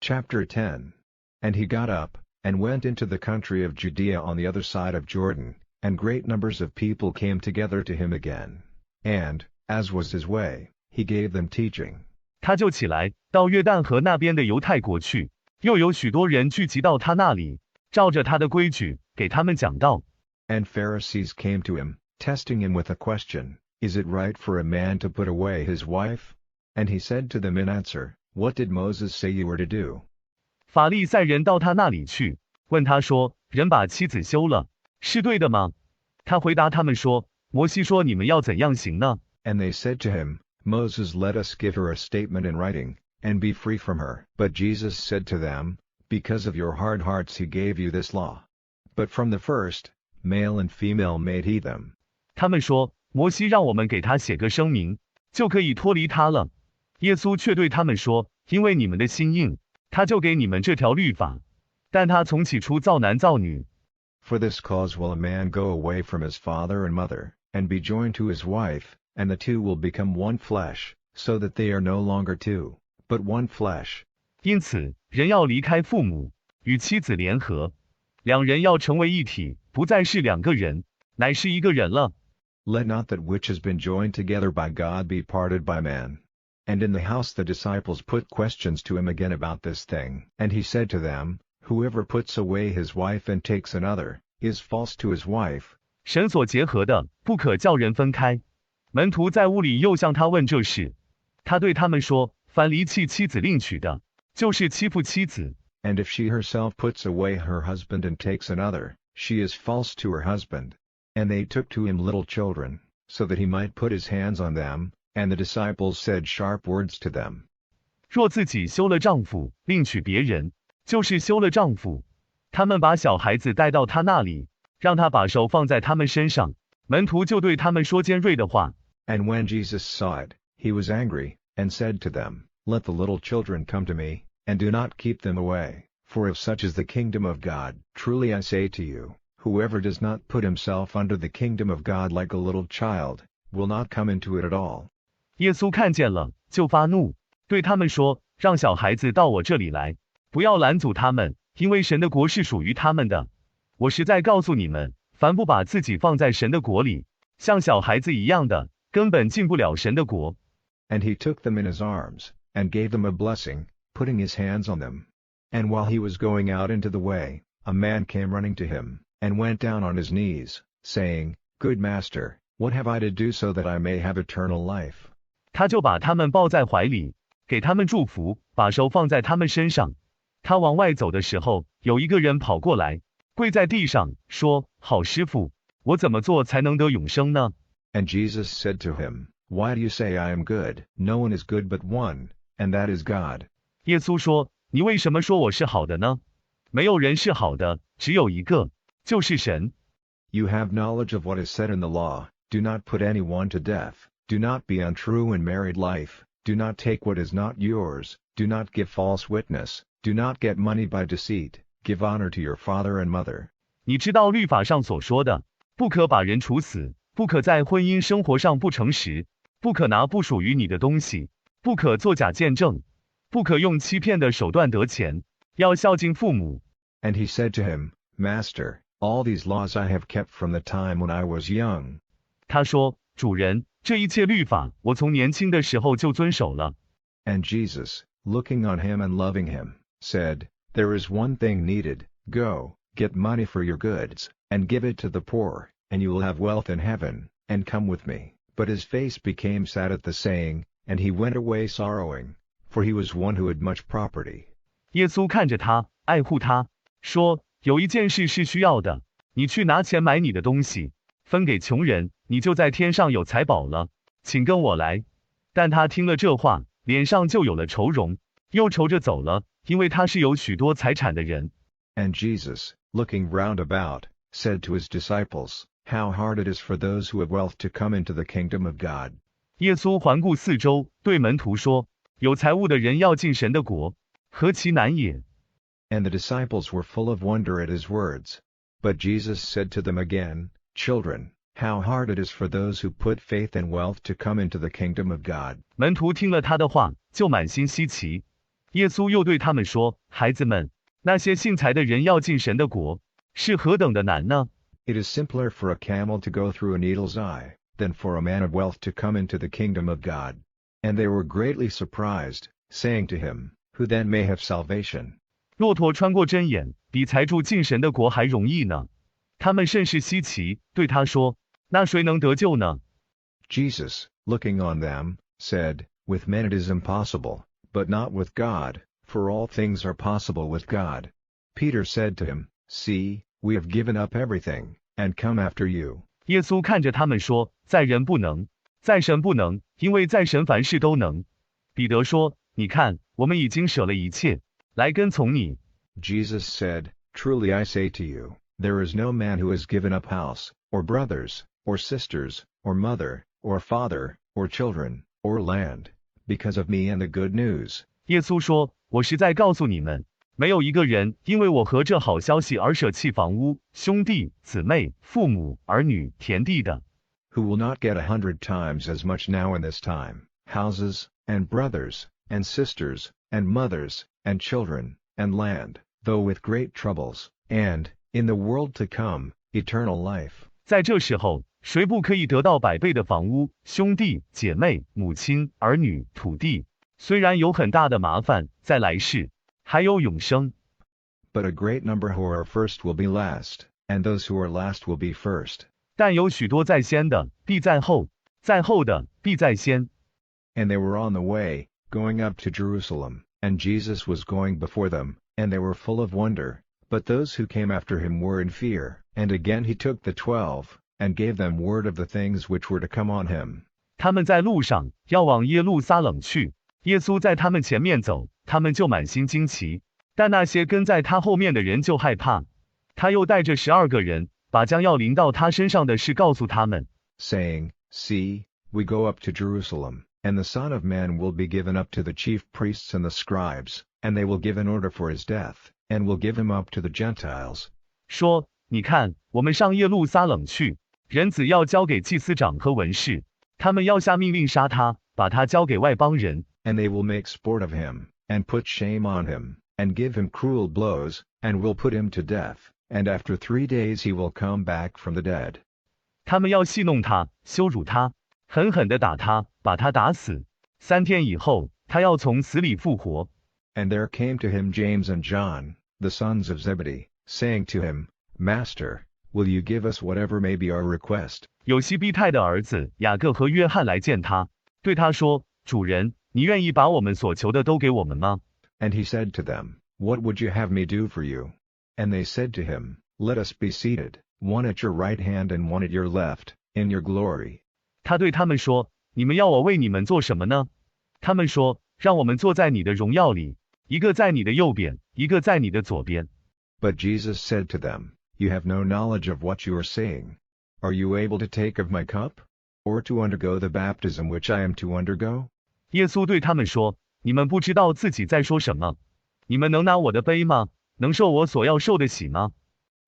Chapter 10. And he got up, and went into the country of Judea on the other side of Jordan, and great numbers of people came together to him again. And, as was his way, he gave them teaching. 他就起来，到约旦河那边的犹太国去，又有许多人聚集到他那里，照着他的规矩，给他们讲道。And Pharisees came to him, testing him with a question, Is it right for a man to put away his wife? And he said to them in answer, What did Moses say you were to do? 法利赛人到他那里去，问他说：人把妻子休了，是对的吗？他回答他们说：摩西说你们要怎样行呢？ And they said to him, Moses let us give her a statement in writing, and be free from her. But Jesus said to them, Because of your hard hearts he gave you this law. But from the first, male and female made he them. 他们说：摩西让我们给他写个声明，就可以脱离他了。耶稣却对他们说：因为你们的心硬，他就给你们这条律法。但他从起初造男造女。For this cause will a man go away from his father and mother, and be joined to his wife, and the two will become one flesh, so that they are no longer two, but one flesh. 因此，人要离开父母，与妻子联合，两人要成为一体，不再是两个人，乃是一个人了。Let not that which has been joined together by God be parted by man. And in the house the disciples put questions to him again about this thing. And he said to them, Whoever puts away his wife and takes another, is false to his wife. 神所结合的，不可叫人分开。门徒在屋里又向他问这事，他对他们说：凡离弃妻子另娶的，就是欺负妻子。And if she herself puts away her husband and takes another, she is false to her husband. And they took to him little children, so that he might put his hands on them, and the disciples said sharp words to them. 若自己休了丈夫，另娶别人，就是休了丈夫。他们把小孩子带到他那里，让他把手放在他们身上。门徒就对他们说尖锐的话。And when Jesus saw it, he was angry, and said to them, Let the little children come to me, and do not keep them away, for if such is the kingdom of God, truly I say to you, whoever does not put himself under the kingdom of God like a little child, will not come into it at all. 耶稣看见了，就发怒，对他们说：让小孩子到我这里来，不要拦阻他们，因为神的国是属于他们的。我实在告诉你们，凡不把自己放在神的国里，像小孩子一样的，根本进不了神的国。And he took them in his arms, and gave them a blessing, putting his hands on them. And while he was going out into the way, a man came running to him, and went down on his knees, saying, Good master, what have I to do so that I may have eternal life? 他就把他们抱在怀里，给他们祝福，把手放在他们身上。他往外走的时候，有一个人跑过来，跪在地上，说：好师傅，我怎么做才能得永生呢？ And Jesus said to him, Why do you say I am good? No one is good but one, and that is God. 耶稣说：你为什么说我是好的呢？没有人是好的，只有一个，就是神。You have knowledge of what is said in the law, do not put anyone to death, do not be untrue in married life, do not take what is not yours, do not give false witness, do not get money by deceit, give honor to your father and mother. 你知道律法上所说的，不可把人处死，不可在婚姻生活上不诚实，不可拿不属于你的东西，不可作假见证，不可用欺骗的手段得钱，要孝敬父母。And he said to him, Master, all these laws I have kept from the time when I was young. 他说：主人，这一切律法，我从年轻的时候就遵守了。And Jesus, looking on him and loving him, said, There is one thing needed, go, get money for your goods, and give it to the poor, and you will have wealth in heaven, and come with me. But his face became sad at the saying, and he went away sorrowing, for he was one who had much property. 耶稣看着他，爱护他，说：有一件事是需要的，你去拿钱买你的东西，分给穷人，你就在天上有财宝了。请跟我来。但他听了这话，脸上就有了愁容，又愁着走了，因为他是有许多财产的人。And Jesus, looking round about, said to his disciples, How hard it is for those who have wealth to come into the kingdom of God. 耶稣环顾四周，对门徒说：有财物的人要进神的国，何其难也！ And the disciples were full of wonder at his words. But Jesus said to them again, Children, how hard it is for those who put faith and wealth to come into the kingdom of God. 门徒听了他的话，就满心稀奇。耶稣又对他们说，孩子们，那些信财的人要进神的国，是何等的难呢？ It is simpler for a camel to go through a needle's eye, than for a man of wealth to come into the kingdom of God. And they were greatly surprised, saying to him, Who then may have salvation? 骆驼穿过针眼，比财主进神的国还容易呢。他们甚是稀奇，对他说，那谁能得救呢？ Jesus, looking on them, said, With men it is impossible, but not with God, for all things are possible with God. Peter said to him, See, we have given up everything, and come after you. 耶稣看着他们说，在人不能，在神不能，因为在神凡事都能。彼得说，你看，我们已经舍了一切，来跟从你。 Jesus said, Truly I say to you, there is no man who has given up house, or brothers, or sisters, or mother, or father, or children, or land, because of me and the good news. 耶稣说，我实在告诉你们，没有一个人因为我和这好消息而舍弃房屋、兄弟、姊妹、父母、儿女、田地的。 Who will not get 100 times as much now in this time, houses, and brothers, and sisters, and mothers, and children, and land, though with great troubles, and, in the world to come, eternal life. 在这时候，谁不可以得到100倍的房屋、兄弟、姐妹、母亲、儿女、土地？虽然有很大的麻烦，在来世还有永生。 But a great number who are first will be last, and those who are last will be first. 但有许多在先的，必在后；在后的，必在先。 And they were on the way, going up to Jerusalem, and Jesus was going before them, and they were full of wonder. But those who came after him were in fear. And again he took the 12, and gave them word of the things which were to come on him. 他们在路上要往耶路撒冷去，耶稣在他们前面走，他们就满心惊奇。但那些跟在他后面的人就害怕。他又带着12个人，把将要临到他身上的事告诉他们， saying, See, we go up to Jerusalem, and the Son of Man will be given up to the chief priests and the scribes, and they will give an order for his death, and will give him up to the Gentiles. 说，你看，我们上耶路撒冷去，人子要交给祭司长和文士，他们要下命令杀他，把他交给外邦人。 And they will make sport of him, and put shame on him, and give him cruel blows, and will put him to death, and after 3 days he will come back from the dead. 他们要戏弄他，羞辱他，狠狠地打他，把他打死。3天以后，他要从死里复活。 And there came to him James and John, the sons of Zebedee, saying to him, Master, will you give us whatever may be our request? 有西庇太的儿子雅各和约翰来见他，对他说：“主人，你愿意把我们所求的都给我们吗？” And he said to them, What would you have me do for you? And they said to him, Let us be seated, one at your right hand and one at your left, in your glory. 他对他们说：“你们要我为你们做什么呢？”他们说：“让我们坐在你的荣耀里，一个在你的右边，一个在你的左边。” But Jesus said to them, You have no knowledge of what you are saying. Are you able to take of my cup? Or to undergo the baptism which I am to undergo? 耶稣对他们说：“你们不知道自己在说什么。你们能拿我的杯吗？能受我所要受的洗吗？”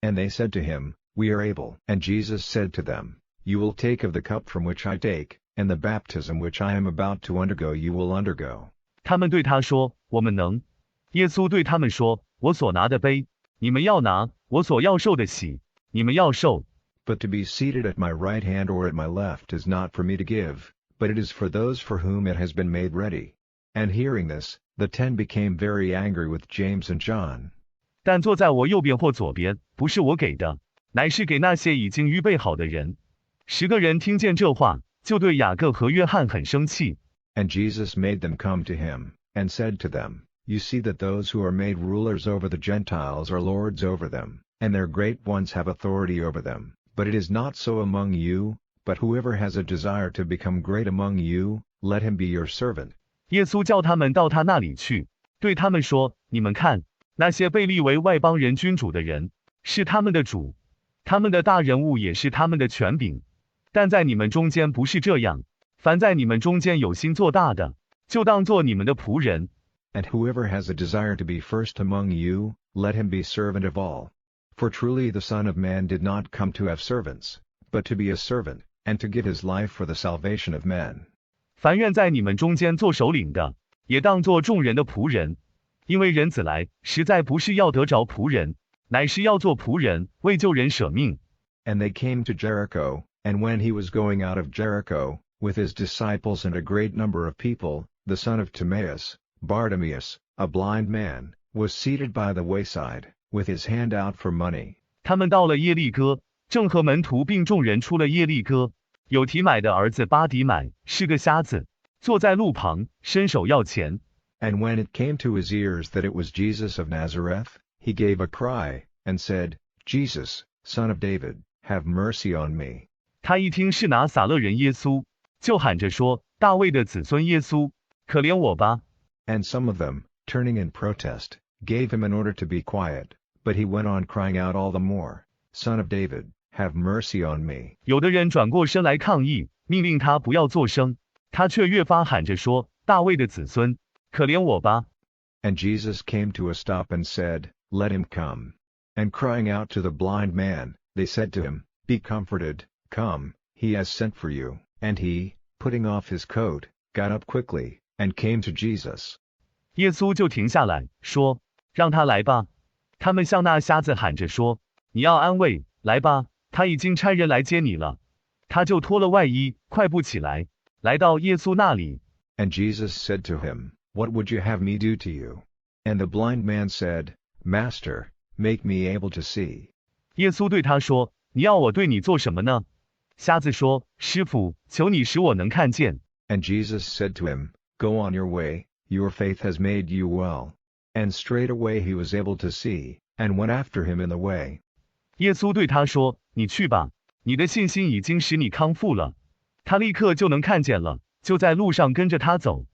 And they said to him, We are able. And Jesus said to them, You will take of the cup from which I take, and the baptism which I am about to undergo you will undergo. 他们对他说：“我们能。”耶稣对他们说：“我所拿的杯，你们要拿；我所要受的洗，你们要受。” But to be seated at my right hand or at my left is not for me to give, but it is for those for whom it has been made ready. And hearing this, the 10 became very angry with James and John. 但坐在我右边或左边，不是我给的，乃是给那些已经预备好的人。10个人听见这话，就对雅各和约翰很生气。And Jesus made them come to him, and said to them, You see that those who are made rulers over the Gentiles are lords over them, and their great ones have authority over them. But it is not so among you, but whoever has a desire to become great among you, let him be your servant. 耶稣叫他们到他那里去，对他们说：“你们看，那些被立为外邦人君主的人，是他们的主，他们的大人物也是他们的权柄。但在你们中间不是这样，凡在你们中间有心做大的，就当做你们的仆人。” And whoever has a desire to be first among you, let him be servant of all. For truly the Son of Man did not come to have servants, but to be a servant, and to give his life for the salvation of men. 凡愿在你们中间做首领的，也当做众人的仆人。因为人子来，实在不是要得着仆人，乃是要做仆人，为救人舍命。And they came to Jericho, and when he was going out of Jericho, with his disciples and a great number of people, the son of Timaeus, Bartimaeus, a blind man, was seated by the wayside, with his hand out for money. 他们到了耶利哥，正和门徒并众人出了耶利哥。有提买的儿子巴底买是个瞎子，坐在路旁，伸手要钱。And when it came to his ears that it was Jesus of Nazareth, he gave a cry, and said, Jesus, son of David, have mercy on me. 他一听是拿撒勒人耶稣，就喊着说：大卫的子孙耶稣，可怜我吧。And some of them, turning in protest, gave him an order to be quiet, but he went on crying out all the more, Son of David, have mercy on me. 有的人转过身来抗议，命令他不要作声，他却越发喊着说：大卫的子孙，可怜我吧。And Jesus came to a stop and said, Let him come. And crying out to the blind man, they said to him, Be comforted, come, he has sent for you. And he, putting off his coat, got up quickly, and came to Jesus. 耶稣就停下来，说：让他来吧。他们向那瞎子喊着说：你要安慰，来吧，他已经差人来接你了。他就脱了外衣，快步起来，来到耶稣那里。And Jesus said to him, What would you have me do to you? And the blind man said, Master, make me able to see. 耶稣对他说：你要我对你做什么呢？瞎子说：师傅，求你使我能看见。And Jesus said to him, Go on your way, your faith has made you well. And straightway he was able to see, and went after him in the way. 耶稣对他说：你去吧，你的信心已经使你康复了。他立刻就能看见了，就在路上跟着他走。